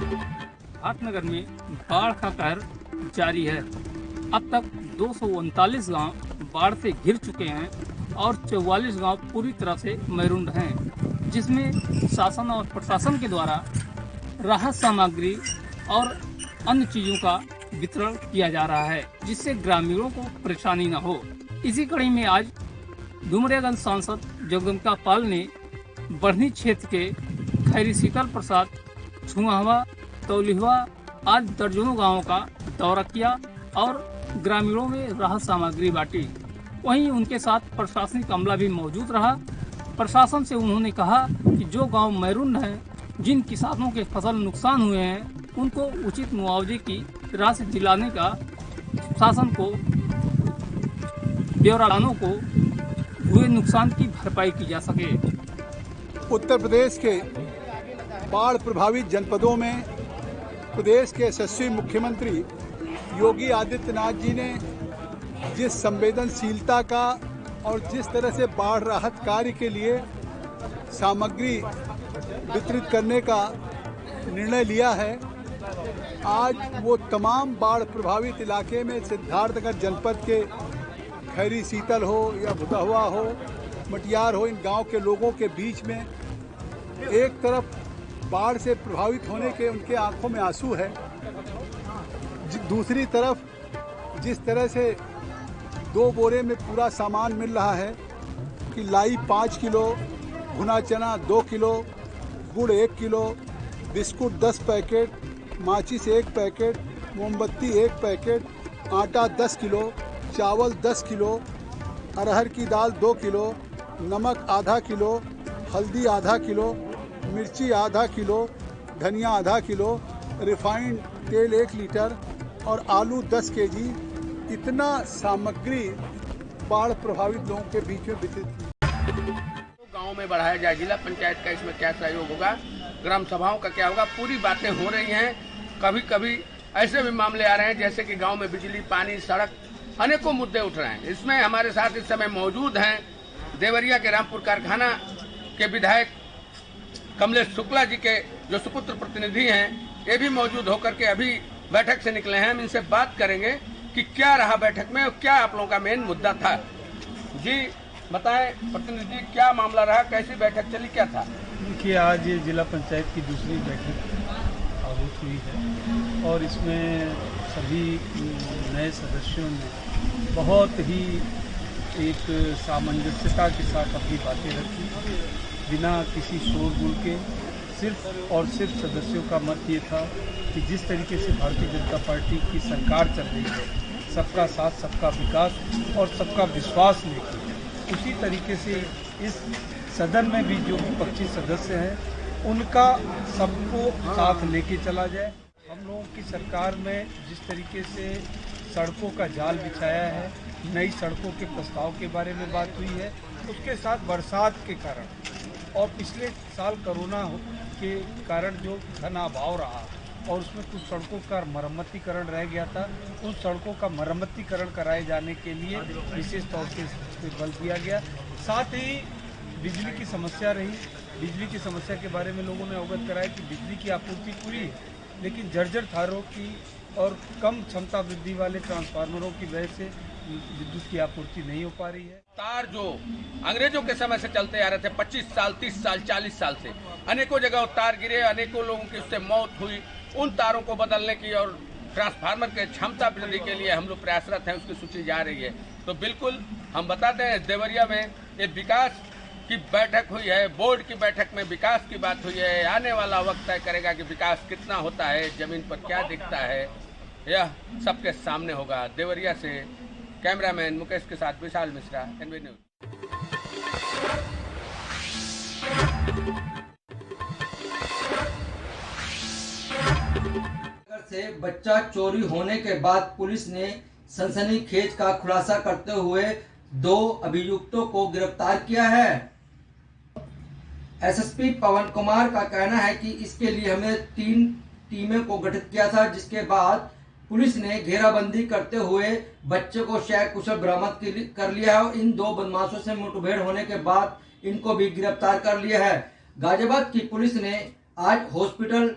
सिद्धार्थनगर में बाढ़ का कहर जारी है। अब तक 239 गांव बाढ़ से घिर चुके हैं और 44 गांव पूरी तरह से मैरून हैं, जिसमें शासन और प्रशासन के द्वारा राहत सामग्री और अन्य चीजों का वितरण किया जा रहा है, जिससे ग्रामीणों को परेशानी न हो। इसी कड़ी में आज डुमरियागंज सांसद जगदम्बिका पाल ने बढ़नी क्षेत्र के खैरी शीतल प्रसाद, छुआहवा, तौलिहवा आज दर्जनों गांवों का दौरा किया और ग्रामीणों में राहत सामग्री बांटी। वहीं उनके साथ प्रशासनिक अमला भी मौजूद रहा। प्रशासन से उन्होंने कहा कि जो गांव मैरून हैं, जिन किसानों के फसल नुकसान हुए हैं, उनको उचित मुआवजे की राशि दिलाने का शासन को ब्यौरादानों को हुए नुकसान की भरपाई की जा सके। उत्तर प्रदेश के बाढ़ प्रभावित जनपदों में प्रदेश के यशस्वी मुख्यमंत्री योगी आदित्यनाथ जी ने जिस संवेदनशीलता का और जिस तरह से बाढ़ राहत कार्य के लिए सामग्री वितरित करने का निर्णय लिया है, आज वो तमाम बाढ़ प्रभावित इलाके में सिद्धार्थनगर जनपद के खैरी शीतल हो या भुतहवा हो, मटियार हो, इन गांव के लोगों के बीच में एक तरफ बाढ़ से प्रभावित होने के उनके आंखों में आंसू है, दूसरी तरफ जिस तरह से 2 बोरे में पूरा सामान मिल रहा है कि लाई 5 किलो, भुना चना 2 किलो, गुड़ 1 किलो, बिस्कुट 10 पैकेट, माचिस 1 पैकेट, मोमबत्ती 1 पैकेट, आटा 10 किलो, चावल 10 किलो, अरहर की दाल 2 किलो, नमक आधा किलो, हल्दी आधा किलो, मिर्ची आधा किलो, धनिया आधा किलो, रिफाइंड तेल 1 लीटर और आलू 10 केजी, इतना सामग्री बाढ़ प्रभावित लोगों के बीच में वितरित की। गाँव में बढ़ाया जाए, जिला पंचायत का इसमें क्या सहयोग होगा, ग्राम सभाओं का क्या होगा, पूरी बातें हो रही हैं। कभी कभी ऐसे भी मामले आ रहे हैं जैसे कि गांव में बिजली, पानी, सड़क, अनेकों मुद्दे उठ रहे हैं। इसमें हमारे साथ इस समय मौजूद हैं देवरिया के रामपुर कारखाना के विधायक कमलेश शुक्ला जी के जो सुपुत्र प्रतिनिधि हैं, ये भी मौजूद होकर के अभी बैठक से निकले हैं। हम इनसे बात करेंगे कि क्या रहा बैठक में और क्या आप लोगों का मेन मुद्दा था। जी बताएं प्रतिनिधि, क्या मामला रहा, कैसी बैठक चली, क्या था? देखिए, आज जिला पंचायत की दूसरी बैठक आहूत हुई है और इसमें सभी नए सदस्यों ने बहुत ही एक सामंजस्यता के साथ अपनी बातें रखी, बिना किसी शोरगुल के। सिर्फ और सिर्फ सदस्यों का मत ये था कि जिस तरीके से भारतीय जनता पार्टी की सरकार चल रही है, सबका साथ, सबका विकास और सबका विश्वास लेके, उसी तरीके से इस सदन में भी जो विपक्षी सदस्य हैं उनका सबको साथ लेके चला जाए। हम लोगों की सरकार में जिस तरीके से सड़कों का जाल बिछाया है, नई सड़कों के प्रस्ताव के बारे में बात हुई है, उसके साथ बरसात के कारण और पिछले साल कोरोना के कारण जो धन अभाव रहा और उसमें कुछ सड़कों का मरम्मतीकरण रह गया था, उन सड़कों का मरम्मतीकरण कराए जाने के लिए विशेष तौर पे बल दिया गया। साथ ही बिजली की समस्या रही, बिजली की समस्या के बारे में लोगों ने अवगत कराया कि बिजली की आपूर्ति पूरी है, लेकिन जर्जर तारों की और कम क्षमता वृद्धि वाले ट्रांसफार्मरों की वजह से विद्युत की आपूर्ति नहीं हो पा रही है। तार जो अंग्रेजों के समय से चलते आ रहे थे, 25 साल, 30 साल, 40 साल से अनेकों जगह तार गिरे, अनेकों लोगों की उससे मौत हुई। उन तारों को बदलने की और ट्रांसफार्मर के क्षमता वृद्धि के लिए हम लोग प्रयासरत हैं, उसकी सूची जा रही है। तो बिल्कुल हम बताते हैं, देवरिया में ये विकास की बैठक हुई है, बोर्ड की बैठक में विकास की बात हुई है। आने वाला वक्त तय करेगा कि विकास कितना होता है, जमीन पर क्या दिखता है, यह सबके सामने होगा। देवरिया से कैमरामैन मुकेश के साथ विशाल मिश्रा, एनवी न्यूज। से बच्चा चोरी होने के बाद पुलिस ने सनसनीखेज का खुलासा करते हुए 2 अभियुक्तों को गिरफ्तार किया है। एसएसपी पवन कुमार का कहना है कि इसके लिए हमने 3 टीमें को गठित किया था, जिसके बाद पुलिस ने घेराबंदी करते हुए बच्चे को शय कुशल बरामद कर लिया है और इन 2 बदमाशों से मुठभेड़ होने के बाद इनको भी गिरफ्तार कर लिया है। गाजियाबाद की पुलिस ने आज हॉस्पिटल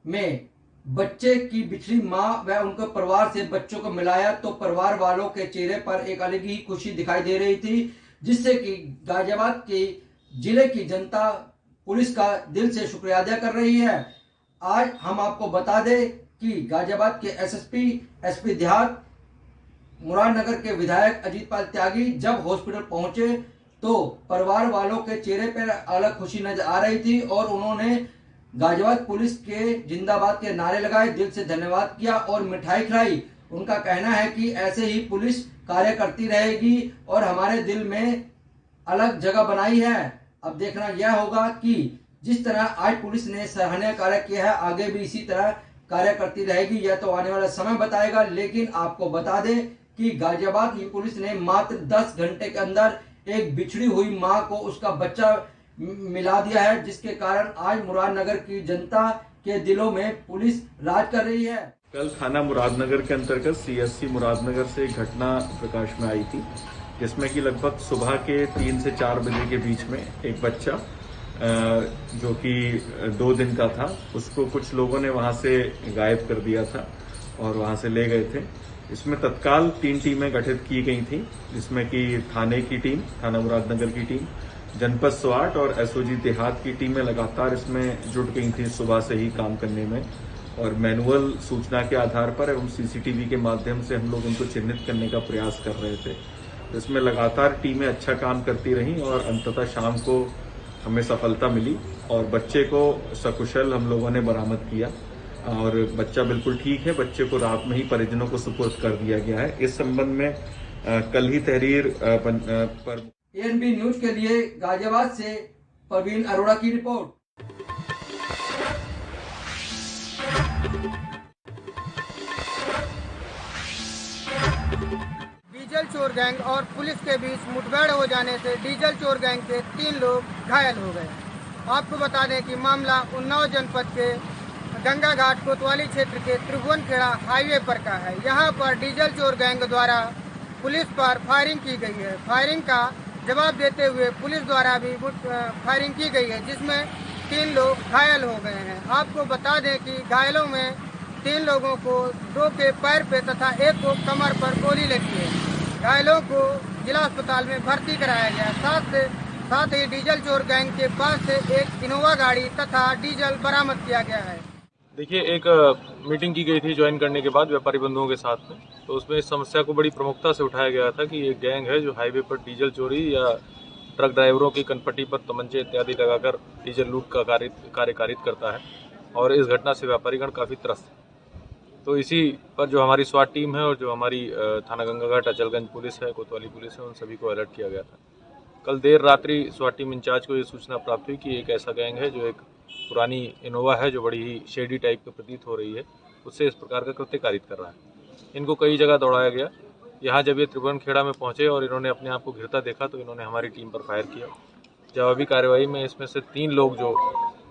में बच्चे की बिछड़ी मां व उनके परिवार से बच्चों को मिलाया तो परिवार वालों के चेहरे पर एक अलग ही खुशी दिखाई दे रही थी, जिससे कि गाजियाबाद के जिले की जनता पुलिस का दिल से शुक्रिया अदा कर रही है। आज हम आपको बता दें कि गाजियाबाद के एसपी देहात मुरादनगर के विधायक अजीत पाल त्यागी जब हॉस्पिटल पहुंचे तो परिवार वालों के चेहरे पर अलग खुशी नजर आ रही थी और उन्होंने गाजियाबाद पुलिस के जिंदाबाद के नारे लगाए, दिल से धन्यवाद किया और मिठाई खिलाई। उनका कहना है कि ऐसे ही पुलिस कार्य करती रहेगी और हमारे दिल में अलग जगह बनाई है। अब देखना यह होगा कि जिस तरह आज पुलिस ने सराहनीय कार्य किया है, आगे भी इसी तरह कार्य करती रहेगी, यह तो आने वाला समय बताएगा। लेकिन आपको बता दें कि गाजियाबाद की पुलिस ने मात्र 10 घंटे के अंदर एक बिछड़ी हुई मां को उसका बच्चा मिला दिया है, जिसके कारण आज मुरादनगर की जनता के दिलों में पुलिस राज कर रही है। कल थाना मुरादनगर के अंतर्गत सीएससी मुरादनगर से एक घटना प्रकाश में आई थी, जिसमें कि लगभग सुबह के 3 से 4 बजे के बीच में एक बच्चा जो कि 2 दिन का था, उसको कुछ लोगों ने वहां से गायब कर दिया था और वहां से ले गए थे। इसमें तत्काल 3 टीमें गठित की गई थी, जिसमें कि थाने की टीम, थाना मुरादनगर की टीम, जनपद स्वाट और एसओजी देहात की टीमें लगातार इसमें जुट गई थी सुबह से ही काम करने में। और मैनुअल सूचना के आधार पर एवं सीसीटीवी के माध्यम से हम लोग उनको चिन्हित करने का प्रयास कर रहे थे। इसमें लगातार टीमें अच्छा काम करती रहीं और अंततः शाम को हमें सफलता मिली और बच्चे को सकुशल हम लोगों ने बरामद किया और बच्चा बिल्कुल ठीक है। बच्चे को रात में ही परिजनों को सुपुर्द कर दिया गया है। इस संबंध में कल ही तहरीर पर एएनबी न्यूज के लिए गाजियाबाद से परवीन अरोड़ा की रिपोर्ट। डीजल चोर गैंग और पुलिस के बीच मुठभेड़ हो जाने से डीजल चोर गैंग के 3 लोग घायल हो गए। आपको बता दें कि मामला उन्नाव जनपद के गंगा घाट कोतवाली क्षेत्र के त्रिभुवनखेड़ा हाईवे पर का है। यहां पर डीजल चोर गैंग द्वारा पुलिस पर फायरिंग की गई है। फायरिंग का जवाब देते हुए पुलिस द्वारा भी फायरिंग की गई है, जिसमें 3 लोग घायल हो गए हैं। आपको बता दें कि घायलों में 3 लोगों को 2 के पैर पे तथा 1 को कमर पर गोली लगी है। घायलों को जिला अस्पताल में भर्ती कराया गया। साथ ही डीजल चोर गैंग के पास से एक इनोवा गाड़ी तथा डीजल बरामद किया गया है। देखिए, एक मीटिंग की गई थी ज्वाइन करने के बाद व्यापारी बंधुओं के साथ में, तो उसमें इस समस्या को बड़ी प्रमुखता से उठाया गया था कि एक गैंग है जो हाईवे पर डीजल चोरी या ट्रक ड्राइवरों की कनपट्टी पर तमंचे इत्यादि लगाकर डीजल लूट का कार्य कारित करता है और इस घटना से व्यापारीगण काफ़ी त्रस्त है। तो इसी पर जो हमारी स्वाट टीम है और जो हमारी थाना गंगाघाट अचलगंज पुलिस है, कोतवाली पुलिस है, उन सभी को अलर्ट किया गया था। कल देर रात्रि स्वाट टीम इंचार्ज को ये सूचना प्राप्त हुई कि एक ऐसा गैंग है जो एक पुरानी इनोवा है जो बड़ी ही शेडी टाइप की प्रतीत हो रही है, उससे इस प्रकार का कृत्य कारित कर रहा है। इनको कई जगह दौड़ाया गया। यहाँ जब ये त्रिभुवनखेड़ा में पहुंचे और इन्होंने अपने आप को घिरता देखा तो इन्होंने हमारी टीम पर फायर किया। जवाबी कार्रवाई में इसमें से 3 लोग जो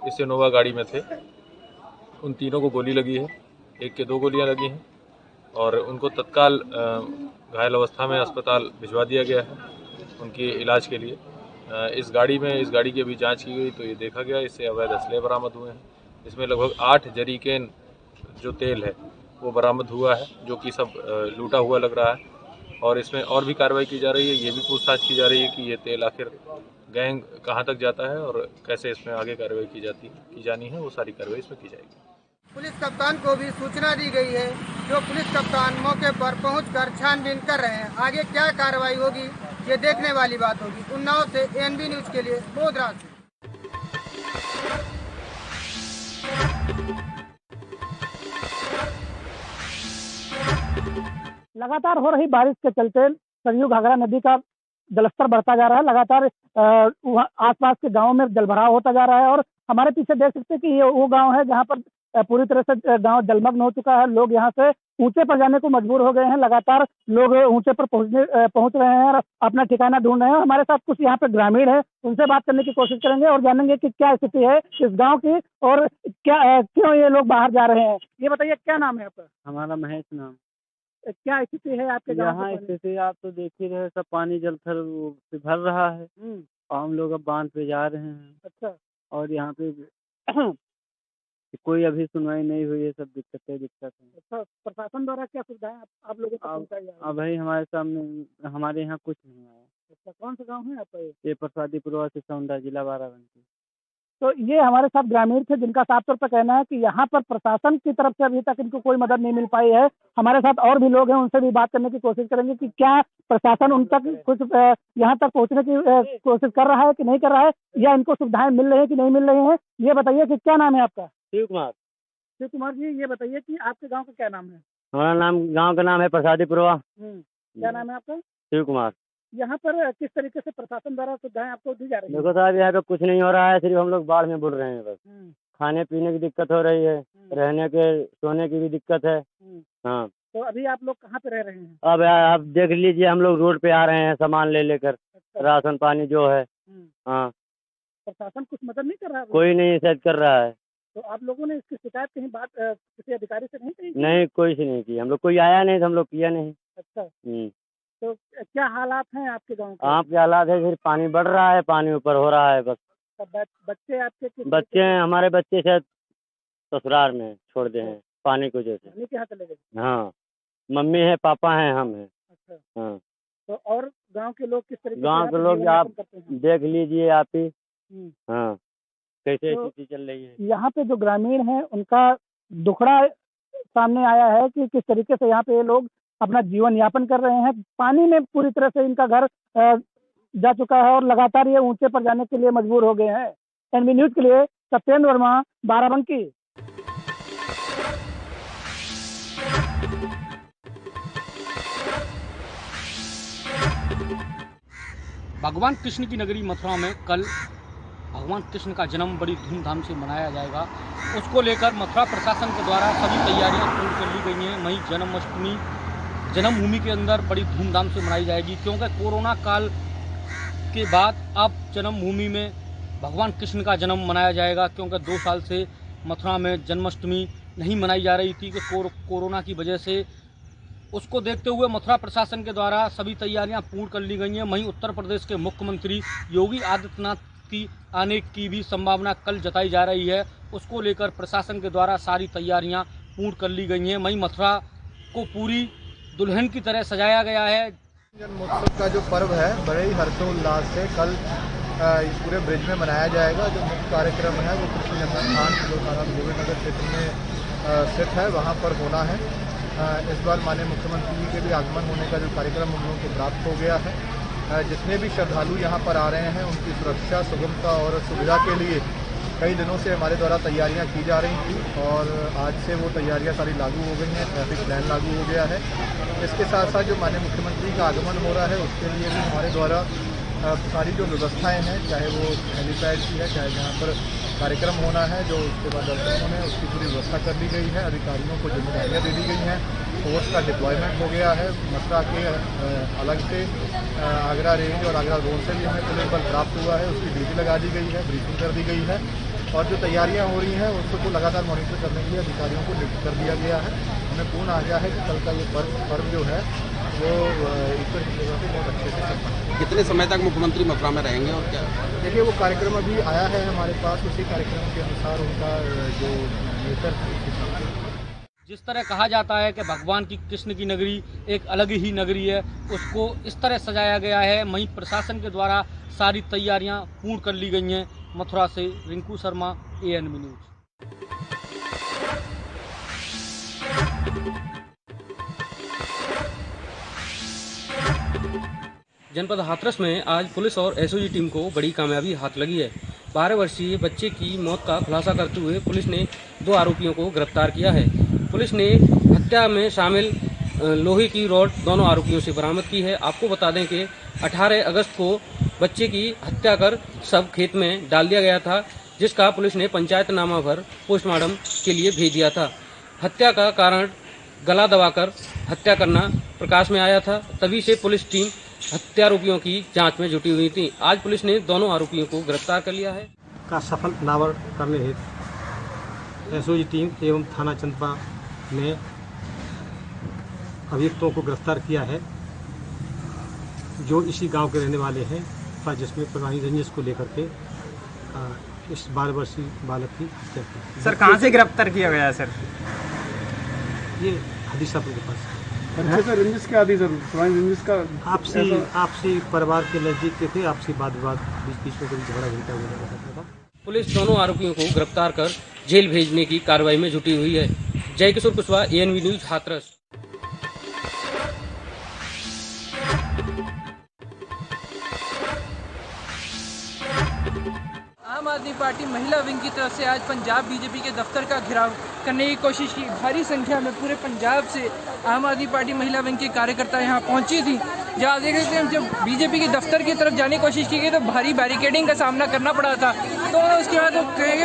इस इनोवा गाड़ी में थे, उन तीनों को गोली लगी है, एक के 2 गोलियां लगी हैं और उनको तत्काल घायल अवस्था में अस्पताल भिजवा दिया गया है उनके इलाज के लिए। इस गाड़ी की अभी जांच की गई तो ये देखा गया इससे अवैध असले बरामद हुए हैं। इसमें लगभग 8 जरीकेन जो तेल है वो बरामद हुआ है, जो कि सब लूटा हुआ लग रहा है और इसमें और भी कार्रवाई की जा रही है। ये भी पूछताछ की जा रही है कि ये तेल आखिर गैंग कहाँ तक जाता है और कैसे इसमें आगे कार्रवाई की जानी है, वो सारी कार्रवाई इसमें की जाएगी। पुलिस कप्तान को भी सूचना दी गई है, जो पुलिस कप्तान मौके पर पहुंचकर छानबीन कर रहे हैं। आगे क्या कार्रवाई होगी ये देखने वाली बात होगी। उन्नाव से एएनबी न्यूज के लिए बोधरा से। लगातार हो रही बारिश के चलते सरयू घाघरा नदी का जलस्तर बढ़ता जा रहा है। लगातार आसपास के गांवों में जलभराव होता जा रहा है और हमारे पीछे देख सकते हैं कि ये वो गांव है जहां पर पूरी तरह से गांव जलमग्न हो चुका है। लोग यहां से ऊंचे पर जाने को मजबूर हो गए हैं। लगातार लोग ऊंचे पर पहुंच रहे हैं और अपना ठिकाना ढूंढ रहे हैं। हमारे साथ कुछ यहाँ पे ग्रामीण है, उनसे बात करने की कोशिश करेंगे और जानेंगे कि क्या स्थिति है इस गांव की और क्या क्यों ये लोग बाहर जा रहे हैं। ये बताइए, क्या नाम है आपका? हमारा महेश नाम। क्या स्थिति है आपके गाँव? यहाँ स्थिति आप तो देख ही रहे, सब पानी जलथर से भर रहा है और हम लोग अब बांध पे जा रहे हैं। अच्छा। और यहाँ पे कि कोई अभी सुनवाई नहीं हुई है, सब दिक्कत है। अच्छा, प्रशासन द्वारा क्या सुविधाएं आप लोगों को पहुंचाई जा रही हैं? भाई हमारे सामने हमारे यहाँ कुछ नहीं आया। अच्छा, कौन सा गाँव है आपका ये? ये प्रसादी पूर्वा से सौंदा, जिला बाराबंकी। तो ये हमारे साथ ग्रामीण थे जिनका साफ तौर पर कहना है कि यहाँ पर प्रशासन की तरफ से अभी तक इनको कोई मदद नहीं मिल पाई है। हमारे साथ और भी लोग हैं, उनसे भी बात करने की कोशिश करेंगे कि क्या प्रशासन उन तक कुछ यहाँ तक पहुँचने की कोशिश कर रहा है कि नहीं कर रहा है, या इनको सुविधाएं मिल रही है कि नहीं मिल रही हैं। ये बताइए कि क्या नाम है आपका? शिव कुमार। शिव कुमार जी, ये बताइए कि आपके गाँव का क्या नाम है? हमारा गाँव का नाम है प्रसादी पूर्वा। क्या नाम है आपका? शिव कुमार। यहाँ पर किस तरीके से प्रशासन द्वारा सुविधाएं आपको दी जा रही है? देखो साहब, यहाँ पे कुछ नहीं हो रहा है, सिर्फ हम लोग बाढ़ में बुड़ रहे हैं बस। खाने पीने की दिक्कत हो रही है, रहने के सोने की भी दिक्कत है। हाँ, तो अभी आप लोग कहाँ पे रह रहे हैं? अब आप देख लीजिए, हम लोग रोड पे आ रहे हैं सामान ले लेकर। राशन पानी जो है। हाँ, प्रशासन कुछ मदद नहीं कर रहा है? कोई नहीं शायद कर रहा है। तो आप लोगों ने इसकी शिकायत कहीं बात किसी अधिकारी से नहीं की? नहीं, कोई से नहीं की, हम लोग कोई आया नहीं तो हम लोग किया नहीं। अच्छा, तो क्या हालात हैं आपके गाँव के? आपके हालात है, फिर पानी बढ़ रहा है, पानी ऊपर हो रहा है बस। बच्चे आपके बच्चे हैं, हमारे बच्चे शायद ससुराल में छोड़ दे हैं पानी की वजह से। मम्मी के यहाँ चले गए? हाँ, मम्मी है, पापा हैं, हम हैं। अच्छा, हाँ। तो और गांव के लोग किस तरीके गांव के लोग आप देख लीजिए आप ही। हाँ, कैसे स्थिति चल रही है यहाँ पे। जो ग्रामीण हैं उनका दुखड़ा सामने आया है कि किस तरीके से यहाँ पे ये लोग अपना जीवन यापन कर रहे हैं। पानी में पूरी तरह से इनका घर जा चुका है और लगातार ये ऊंचे पर जाने के लिए मजबूर हो गए हैं। एनबी न्यूज के लिए सत्येंद्र वर्मा, बाराबंकी। भगवान कृष्ण की नगरी मथुरा में कल भगवान कृष्ण का जन्म बड़ी धूमधाम से मनाया जाएगा। उसको लेकर मथुरा प्रशासन के द्वारा सभी तैयारियां पूर्ण कर ली गई हैं। वहीं जन्माष्टमी जन्मभूमि के अंदर बड़ी धूमधाम से मनाई जाएगी, क्योंकि कोरोना काल के बाद अब जन्मभूमि में भगवान कृष्ण का जन्म मनाया जाएगा। क्योंकि 2 साल से मथुरा में जन्माष्टमी नहीं मनाई जा रही थी कि कोरोना की वजह से। उसको देखते हुए मथुरा प्रशासन के द्वारा सभी तैयारियां पूर्ण कर ली गई हैं। वहीं उत्तर प्रदेश के मुख्यमंत्री योगी आदित्यनाथ की आने की भी संभावना कल जताई जा रही है। उसको लेकर प्रशासन के द्वारा सारी तैयारियां पूर्ण कर ली गई हैं। वहीं मथुरा को पूरी दुल्हन की तरह सजाया गया है। जन्मोत्सव का जो पर्व है बड़े ही हर्षोल्लास से कल इस पूरे ब्रिज में मनाया जाएगा। जो मुख्य कार्यक्रम है वो कृष्ण जन्मस्थान जो गोविंद नगर क्षेत्र में स्थित है वहाँ पर होना है। इस बार माननीय मुख्यमंत्री जी के भी आगमन होने का जो कार्यक्रम उन लोगों को प्राप्त हो गया है। जितने भी श्रद्धालु यहाँ पर आ रहे हैं उनकी सुरक्षा, सुगमता और सुविधा के लिए कई दिनों से हमारे द्वारा तैयारियां की जा रही थी और आज से वो तैयारियां सारी लागू हो गई हैं। ट्रैफिक प्लान लागू हो गया है। इसके साथ साथ जो माननीय मुख्यमंत्री का आगमन हो रहा है उसके लिए भी हमारे द्वारा सारी जो व्यवस्थाएं हैं, चाहे वो हेलीपैड की है, चाहे जहाँ पर कार्यक्रम होना है, जो उसके बाद दर्शन होने हैं, उसकी पूरी व्यवस्था कर ली गई है। अधिकारियों को जिम्मेदारियाँ दे दी गई हैं। फोर्स का डिप्लॉयमेंट हो गया है। मथुरा के अलग से आगरा रेंज और आगरा जोन से भी हमें पुलिस बल प्राप्त हुआ है, उसकी ड्यूटी लगा दी गई है, ब्रीफिंग कर दी गई है और जो तैयारियां हो रही हैं उसको लगातार मॉनिटर करने के लिए अधिकारियों को नियुक्त कर दिया गया है। हमें पूर्ण आशा है कि कल का ये पर्व जो है वो ईश्वर की सेवा से बहुत अच्छे से कर पाएंगे। कितने समय तक मुख्यमंत्री मथुरा में रहेंगे और क्या? देखिए, वो कार्यक्रम अभी आया है हमारे पास, उसी कार्यक्रम के अनुसार उनका जो नेचर जिस तरह कहा जाता है कि भगवान की कृष्ण की नगरी एक अलग ही नगरी है, उसको इस तरह सजाया गया है। वहीं प्रशासन के द्वारा सारी तैयारियां पूर्ण कर ली गई हैं। मथुरा से रिंकू शर्मा, एएनबी न्यूज। जनपद हाथरस में आज पुलिस और एसओजी टीम को बड़ी कामयाबी हाथ लगी है। 12 वर्षीय बच्चे की मौत का खुलासा करते हुए पुलिस ने 2 आरोपियों को गिरफ्तार किया है। पुलिस ने हत्या में शामिल लोहे की रॉड दोनों आरोपियों से बरामद की है। आपको बता दें कि 18 अगस्त को बच्चे की हत्या कर शव खेत में डाल दिया गया था, जिसका पुलिस ने पंचायतनामा भर पोस्टमार्टम के लिए भेज दिया था। हत्या का कारण गला दबाकर हत्या करना प्रकाश में आया था। तभी से पुलिस टीम हत्यारोपियों की जांच में जुटी हुई थी। आज पुलिस ने दोनों आरोपियों को गिरफ्तार कर लिया है। का सफल अनावरण करने हेतु एसओजी टीम एवं थाना चंदपा ने अभियुक्तों को गिरफ्तार किया है, जो इसी गांव के रहने वाले हैं, जिसमें पुरानी रंजिश को लेकर के इस 12 वर्षीय बालक की हत्या की। सर कहाँ से गिरफ्तार किया गया है सर? ये हदीसापुर के पास। अच्छा सर, रंजिश के आदि सर, पुरानी रंजिश का आपसी परिवार के नजदीक के थे, आपसी वाद विवाद बीच में कोई झगड़ा घंटा हुआ करता था। पुलिस दोनों आरोपियों को गिरफ्तार कर जेल भेजने की कार्रवाई में जुटी हुई है। जय किशोर कुशवाहा, ANV न्यूज, हाथरस। आम आदमी पार्टी महिला विंग की तरफ से आज पंजाब बीजेपी के दफ्तर का घेराव करने की कोशिश की। भारी संख्या में पूरे पंजाब से आम आदमी पार्टी महिला विंग के कार्यकर्ता यहां पहुंची थी। जहाँ देख सकते हैं जब बीजेपी के दफ्तर की तरफ जाने की कोशिश की गई तो भारी बैरिकेडिंग का सामना करना पड़ा था। तो उसके बाद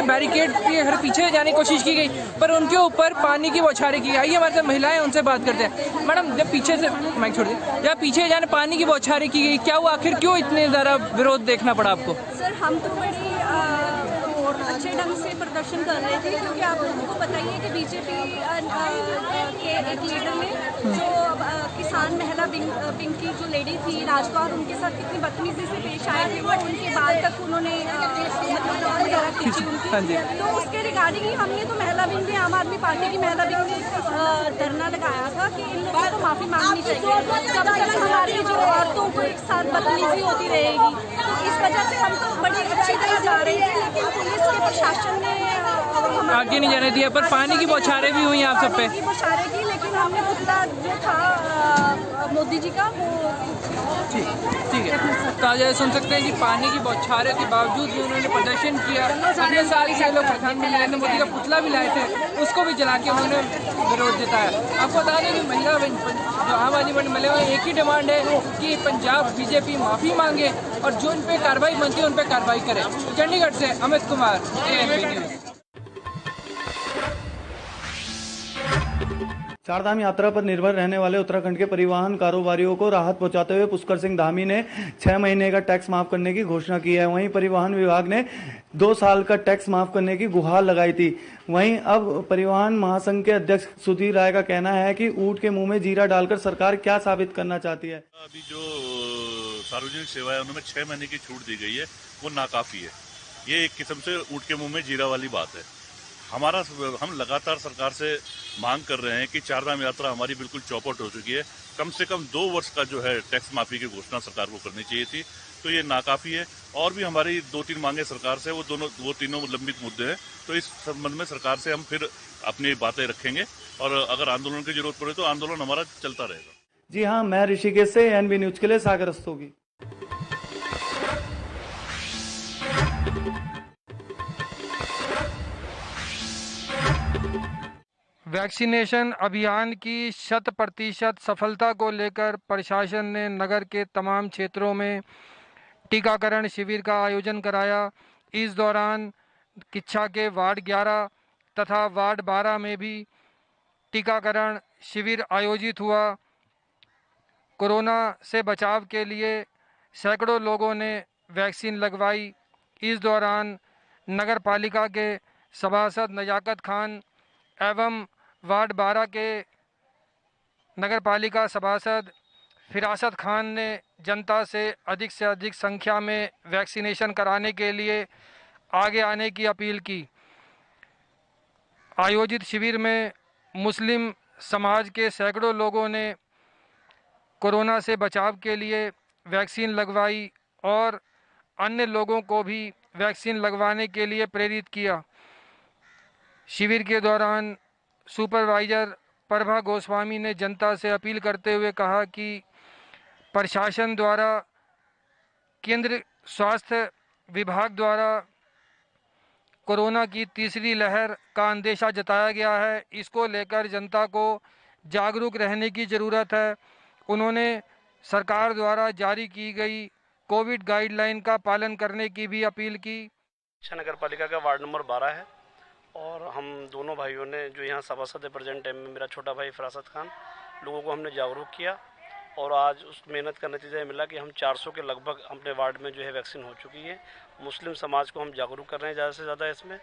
बैरिकेड के हर पीछे जाने की कोशिश की गई पर उनके ऊपर पानी की बौछारें की। आइए हमारे साथ महिलाएं, उनसे बात करते हैं। मैडम, जब पीछे से माइक छोड़ दिए, जब पीछे जाने पानी की बौछारें की गई, क्या हुआ? आखिर क्यों इतने ज़्यादा विरोध देखना पड़ा आपको? सर हम तो बड़ी अच्छे ढंग से प्रदर्शन कर रहे थे क्योंकि आप लोगों को पता ही है कि बीजेपी के एक लीडर ने जो किसान महिला विंग की जो लेडी थी राजकौर, उनके साथ कितनी बदतमीजी से पेश आए थे। वो उनके बाल तक उन्होंने वगैरह खींची उनकी। तो उसके रिगार्डिंग ही हमने तो महिला विंग में, आम आदमी पार्टी की महिला विंग में धरना लगाया था कि इन लोगों को माफ़ी मांगनी चाहिए। तब तक हमारी जो औरतों को एक साथ बदतमीजी होती रहेगी। तो इस वजह से हम तो बड़ी अच्छी तरह जा रहे थे लेकिन पुलिस के प्रशासन ने आगे नहीं जाने दिया। पर पानी की बौछारें भी हुई आप सब पे? पानी की बौछारें की, लेकिन हमने पुतला जो था मोदी जी का वो ठीक है। तो आज सुन सकते हैं कि पानी की बौछारें के बावजूद भी उन्होंने प्रदर्शन किया। अगले साल से लोग प्रधानमंत्री नरेंद्र मोदी का पुतला भी लाए थे, उसको भी जला के उन्होंने विरोध जताया। आपको बता दें कि महिला जो आम आदमी पार्टी महिला एक ही डिमांड है कि पंजाब बीजेपी माफ़ी मांगे और जो उन पर कार्रवाई बनती है उन पर कार्रवाई करे। चंडीगढ़ से अमित कुमार, ANV न्यूज। चारधाम यात्रा पर निर्भर रहने वाले उत्तराखंड के परिवहन कारोबारियों को राहत पहुंचाते हुए पुष्कर सिंह धामी ने 6 महीने का टैक्स माफ करने की घोषणा की है। वहीं परिवहन विभाग ने 2 साल का टैक्स माफ करने की गुहार लगाई थी। वहीं अब परिवहन महासंघ के अध्यक्ष सुधीर राय का कहना है कि ऊंट के मुंह में जीरा डालकर सरकार क्या साबित करना चाहती है। अभी जो सार्वजनिक सेवा है उनमें 6 महीने की छूट दी गई है, वो नाकाफी है। ये एक किस्म से ऊंट के मुंह में जीरा वाली बात है। हम लगातार सरकार से मांग कर रहे हैं कि चारधाम यात्रा हमारी बिल्कुल चौपट हो चुकी है। कम से कम 2 वर्ष का जो है टैक्स माफी की घोषणा सरकार को करनी चाहिए थी, तो ये नाकाफी है। और भी हमारी 2-3 मांगे सरकार से, वो तीनों लंबित मुद्दे हैं। तो इस संबंध में सरकार से हम फिर अपनी बातें रखेंगे और अगर आंदोलन की जरूरत पड़े तो आंदोलन हमारा चलता रहेगा। जी हाँ, मैं ऋषिकेश से ANV न्यूज के लिए सागर रस्तोगी। वैक्सीनेशन अभियान की 100% सफलता को लेकर प्रशासन ने नगर के तमाम क्षेत्रों में टीकाकरण शिविर का आयोजन कराया। इस दौरान किच्छा के वार्ड 11 तथा वार्ड 12 में भी टीकाकरण शिविर आयोजित हुआ। कोरोना से बचाव के लिए सैकड़ों लोगों ने वैक्सीन लगवाई। इस दौरान नगर पालिका के सभासद नजाकत खान एवं वार्ड 12 के नगर पालिका सभासद फिरासत खान ने जनता से अधिक संख्या में वैक्सीनेशन कराने के लिए आगे आने की अपील की। आयोजित शिविर में मुस्लिम समाज के सैकड़ों लोगों ने कोरोना से बचाव के लिए वैक्सीन लगवाई और अन्य लोगों को भी वैक्सीन लगवाने के लिए प्रेरित किया। शिविर के दौरान सुपरवाइजर प्रभा गोस्वामी ने जनता से अपील करते हुए कहा कि प्रशासन द्वारा केंद्र स्वास्थ्य विभाग द्वारा कोरोना की तीसरी लहर का अंदेशा जताया गया है। इसको लेकर जनता को जागरूक रहने की ज़रूरत है। उन्होंने सरकार द्वारा जारी की गई कोविड गाइडलाइन का पालन करने की भी अपील की। नगर पालिका का वार्ड नंबर 12 है और हम दोनों भाइयों ने जो यहाँ सभासद है प्रेजेंट टाइम में, मेरा छोटा भाई फरासत खान, लोगों को हमने जागरूक किया और आज उस मेहनत का नतीजा ये मिला कि हम 400 के लगभग अपने वार्ड में जो है वैक्सीन हो चुकी है। मुस्लिम समाज को हम जागरूक कर रहे हैं ज़्यादा से ज़्यादा इसमें,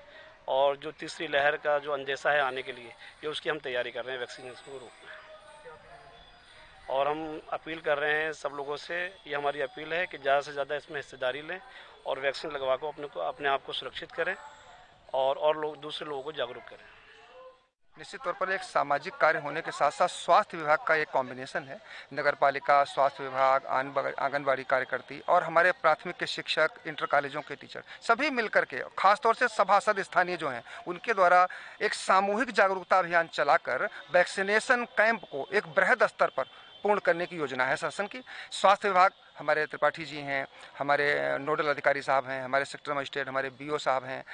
और जो तीसरी लहर का जो अंदेशा है आने के लिए, ये उसकी हम तैयारी कर रहे हैं वैक्सीनेशन को रोकना। और हम अपील कर रहे हैं सब लोगों से, ये हमारी अपील है कि ज़्यादा से ज़्यादा इसमें हिस्सेदारी लें और वैक्सीन लगवा को अपने आप को सुरक्षित करें और लोग दूसरे लोगों को जागरूक करें। निश्चित तौर पर एक सामाजिक कार्य होने के साथ साथ स्वास्थ्य विभाग का एक कॉम्बिनेशन है। नगर पालिका, स्वास्थ्य विभाग, आंगनबाड़ी कार्यकर्ती और हमारे प्राथमिक के शिक्षक, इंटर कॉलेजों के टीचर सभी मिलकर के, खासतौर से सभासद स्थानीय जो हैं उनके द्वारा एक सामूहिक जागरूकता अभियान चलाकर वैक्सीनेशन कैंप को एक बृहद स्तर पर पूर्ण करने की योजना है शासन की। स्वास्थ्य विभाग, हमारे त्रिपाठी जी हैं, हमारे नोडल अधिकारी साहब हैं, हमारे सेक्टर मजिस्ट्रेट, हमारे बीओ साहब हैं,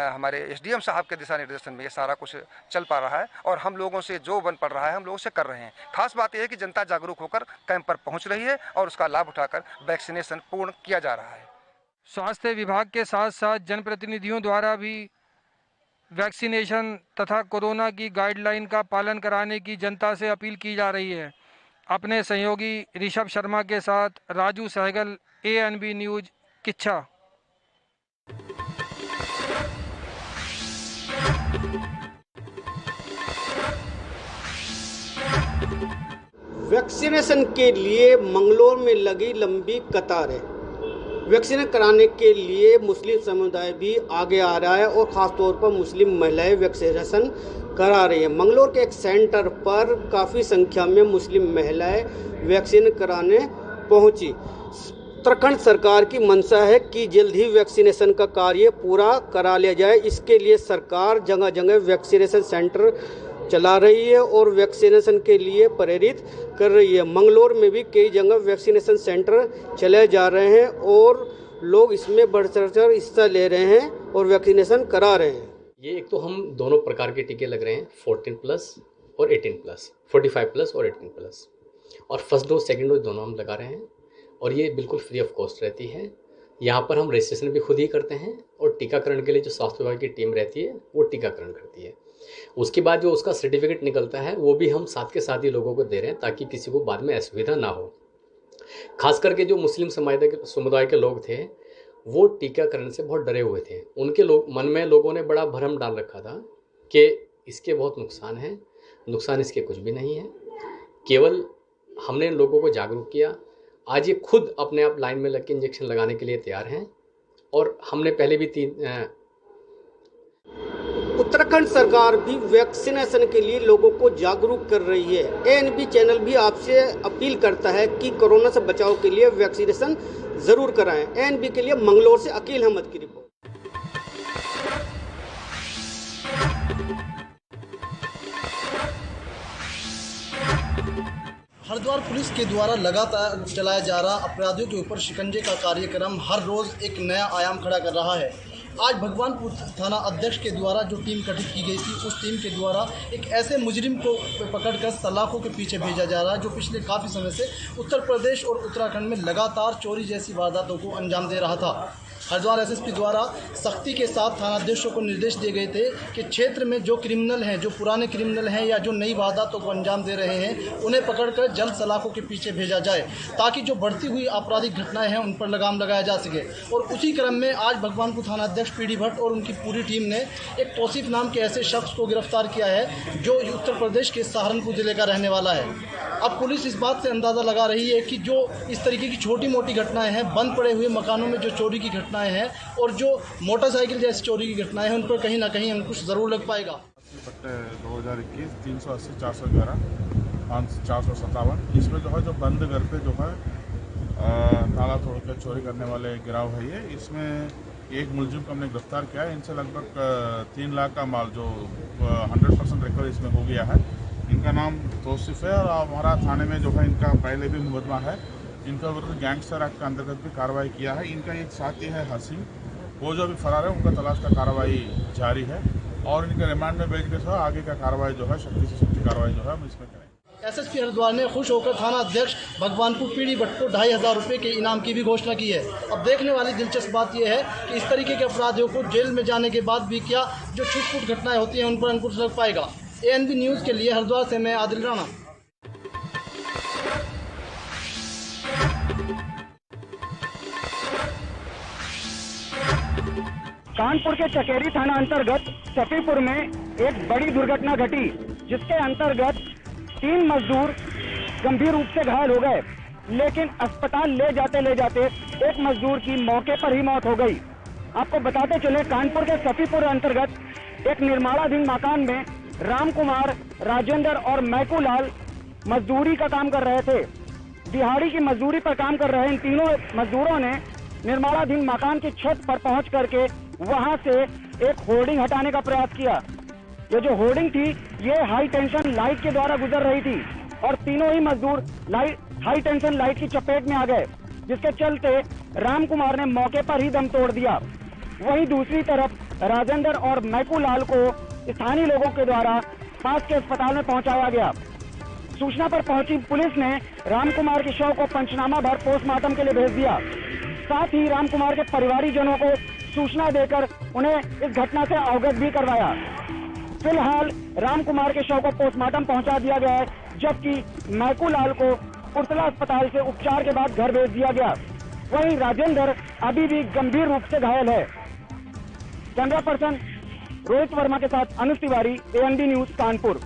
हमारे एसडीएम साहब के दिशा निर्देशन में ये सारा कुछ चल पा रहा है और हम लोगों से जो बन पड़ रहा है हम लोगों से कर रहे हैं। खास बात यह है कि जनता जागरूक होकर कैंप पर पहुंच रही है और उसका लाभ उठाकर वैक्सीनेशन पूर्ण किया जा रहा है। स्वास्थ्य विभाग के साथ साथ जनप्रतिनिधियों द्वारा भी वैक्सीनेशन तथा कोरोना की गाइडलाइन का पालन कराने की जनता से अपील की जा रही है। अपने सहयोगी ऋषभ शर्मा के साथ Raju Sehgal, ANB news, Kichha. Vaccination के लिए मंगलौर में लगी लंबी कतारें। वैक्सीन कराने के लिए मुस्लिम समुदाय भी आगे आ रहा है और ख़ासतौर पर मुस्लिम महिलाएं वैक्सीनेशन करा रही है। मंगलौर के एक सेंटर पर काफ़ी संख्या में मुस्लिम महिलाएं वैक्सीन कराने पहुंची। उत्तराखंड सरकार की मंशा है कि जल्द ही वैक्सीनेशन का कार्य पूरा करा लिया जाए। इसके लिए सरकार जगह जगह वैक्सीनेशन सेंटर चला रही है और वैक्सीनेशन के लिए प्रेरित कर रही है। मंगलौर में भी कई जगह वैक्सीनेशन सेंटर चले जा रहे हैं और लोग इसमें बढ़ चढ़कर हिस्सा ले रहे हैं और वैक्सीनेशन करा रहे हैं। ये एक तो हम दोनों प्रकार के टीके लग रहे हैं, 14+ और 18+, 45+ और 18+, और फर्स्ट डोज सेकंड डोज दोनों हम लगा रहे हैं और ये बिल्कुल फ्री ऑफ कॉस्ट रहती है। यहाँ पर हम रजिस्ट्रेशन भी खुद ही करते हैं और टीकाकरण के लिए जो स्वास्थ्य विभाग की टीम रहती है वो टीकाकरण करती है। उसके बाद जो उसका सर्टिफिकेट निकलता है वो भी हम साथ के साथ ही लोगों को दे रहे हैं ताकि किसी को बाद में असुविधा ना हो। खास करके जो मुस्लिम समुदाय के लोग थे वो टीकाकरण से बहुत डरे हुए थे। उनके मन में लोगों ने बड़ा भ्रम डाल रखा था कि इसके बहुत नुकसान हैं। नुकसान इसके कुछ भी नहीं है, केवल हमने लोगों को जागरूक किया। आज ये खुद अपने आप लाइन में लग के इंजेक्शन लगाने के लिए तैयार हैं और हमने पहले भी उत्तराखंड सरकार भी वैक्सीनेशन के लिए लोगों को जागरूक कर रही है। ANB चैनल भी आपसे अपील करता है कि कोरोना से बचाव के लिए वैक्सीनेशन जरूर कराएं। ANB के लिए मंगलौर से अकील अहमद की रिपोर्ट। हरिद्वार पुलिस के द्वारा लगातार चलाया जा रहा अपराधियों के ऊपर शिकंजे का कार्यक्रम हर रोज एक नया आयाम खड़ा कर रहा है। आज भगवानपुर थाना अध्यक्ष के द्वारा जो टीम गठित की गई थी, उस टीम के द्वारा एक ऐसे मुजरिम को पकड़कर सलाखों के पीछे भेजा जा रहा है जो पिछले काफ़ी समय से उत्तर प्रदेश और उत्तराखंड में लगातार चोरी जैसी वारदातों को अंजाम दे रहा था। हरिद्वार SSP द्वारा सख्ती के साथ थानाध्यक्षों को निर्देश दिए गए थे कि क्षेत्र में जो क्रिमिनल हैं, जो पुराने क्रिमिनल हैं या जो नई वारदातों को अंजाम दे रहे हैं, उन्हें पकड़कर जल्द सलाखों के पीछे भेजा जाए ताकि जो बढ़ती हुई आपराधिक घटनाएं हैं उन पर लगाम लगाया जा सके। और उसी क्रम में आज भगवानपुर थानाध्यक्ष PD भट्ट और उनकी पूरी टीम ने एक तौसीफ नाम के ऐसे शख्स को गिरफ्तार किया है जो उत्तर प्रदेश के सहारनपुर जिले का रहने वाला है। अब पुलिस इस बात से अंदाज़ा लगा रही है कि जो इस तरीके की छोटी मोटी घटनाएं हैं, बंद पड़े हुए मकानों में जो चोरी की घटनाएं हैं और जो मोटरसाइकिल जैसी चोरी की घटनाएं हैं, उन पर कहीं ना कहीं अंकुश जरूर लग पाएगा। 2021 380 411 457 इसमें जो है जो बंद घर पे जो है ताला तोड़कर चोरी करने वाले गिराव है ये। इसमें एक मुलजिम को हमने गिरफ्तार किया है। इनसे लगभग 3 लाख का माल जो 100% रिकवर इसमें हो गया है। इनका नाम तौसीफ है और हमारा थाने में जो है इनका पहले भी मुकदमा है। इनका विरुद्ध गैंगस्टर एक्ट के अंतर्गत भी कार्रवाई किया है। इनका एक साथी है हसीम, वो जो अभी फरार है, उनका तलाश का कार्रवाई जारी है और इनके रिमांड में भेज के साथ आगे का कार्रवाई जो है शक्ति से शक्ति कार्रवाई जो है हम इसमें करेंगे। SSP हरिद्वार ने खुश होकर थाना अध्यक्ष भगवानपुर PD भट्ट को 2500 रुपये के इनाम की भी घोषणा की है। अब देखने वाली दिलचस्प बात यह है कि इस तरीके के अपराधियों को जेल में जाने के बाद भी क्या जो छूट-फूट घटनाएं होती हैं उन पर अंकुश लग पाएगा। ANB न्यूज़ के लिए हरिद्वार से मैं आदिल राणा। कानपुर के चकेरी थाना अंतर्गत सफीपुर में एक बड़ी दुर्घटना घटी जिसके अंतर्गत 3 मजदूर गंभीर रूप से घायल हो गए, लेकिन अस्पताल ले जाते एक मजदूर की मौके पर ही मौत हो गई। आपको बताते चले, कानपुर के सफीपुर अंतर्गत एक निर्माणाधीन मकान में राम कुमार, राजेंद्र और मैकूलाल मजदूरी का काम कर रहे थे। दिहाड़ी की मजदूरी पर काम कर रहे इन तीनों मजदूरों ने निर्माणाधीन मकान की छत पर पहुंच करके वहां से एक होर्डिंग हटाने का प्रयास किया। ये जो होर्डिंग थी, ये हाई टेंशन लाइट के द्वारा गुजर रही थी और तीनों ही मजदूर हाई टेंशन लाइट की चपेट में आ गए, जिसके चलते राम कुमार ने मौके पर ही दम तोड़ दिया। वहीं दूसरी तरफ राजेंद्र और मैकूलाल को स्थानीय लोगों के द्वारा पास के अस्पताल में पहुंचाया गया। सूचना पर पहुंची पुलिस ने राम कुमार के शव को पंचनामा भर पोस्टमार्टम के लिए भेज दिया। साथ ही राम कुमार के परिवारीजनों को सूचना देकर उन्हें इस घटना से अवगत भी करवाया। फिलहाल राम कुमार के शव को पोस्टमार्टम पहुंचा दिया गया है, जबकि मैकूलाल को उर्सला अस्पताल से उपचार के बाद घर भेज दिया गया। वहीं राजेंद्र अभी भी गंभीर रूप से घायल है। कैमरा पर्सन रोहित वर्मा के साथ अनुज तिवारी, ANB न्यूज कानपुर।